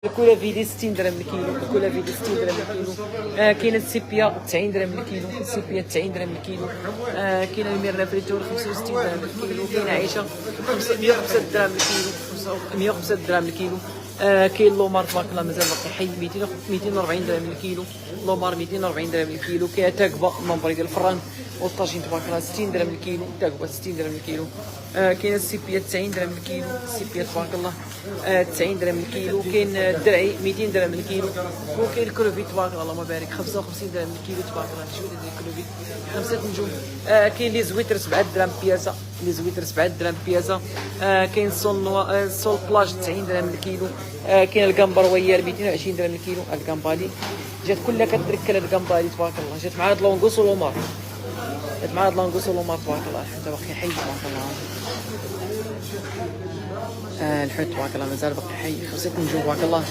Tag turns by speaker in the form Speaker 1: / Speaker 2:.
Speaker 1: الكولا فيدي 60 درهم الكيلو، الكولا فيدي 60 درهم الكيلو. كاينه السيبيا 90 درهم الكيلو، السيبيا 90 درهم الكيلو. كاينه الميرنا فريتور 65 درهم الكيلو. كاينه عيشه 105 درهم الكيلو، 105 درهم الكيلو. كاين لومار تبارك الله مازال باقي حي 240 درهم الكيلو، لومار 240 درهم الكيلو. كاين تاكبا المنبري ديال الفران والطاجين تبارك الله 60 درهم الكيلو، تاكبا 60 درهم الكيلو. كاين السيبيا 90 درهم الكيلو، السيبيا تبارك الله 90 درهم الكيلو. كاين الدرعي 200 درهم الكيلو. وكاين الكروفيت تبارك الله اللهم بارك 55 درهم الكيلو تبارك الله. شويه ديال الكروفيت 5 نجوم. كاين لي زويتر 7 دراهم بياسه، لي زويتر 7 دراهم بياسه. كاين سول بلاج 90 درهم الكيلو. كاين الكامبر ويار 220 درهم الكيلو. الكامبالي جات كلها كتركل، الكامبالي تبارك الله جات مع هاد لونغوس ولومار، جات مع هاد لونغوس ولومار تبارك الله. حتى باقي حي تبارك الله. الحوت تبارك الله مازال باقي حي 5 نجوم تبارك الله.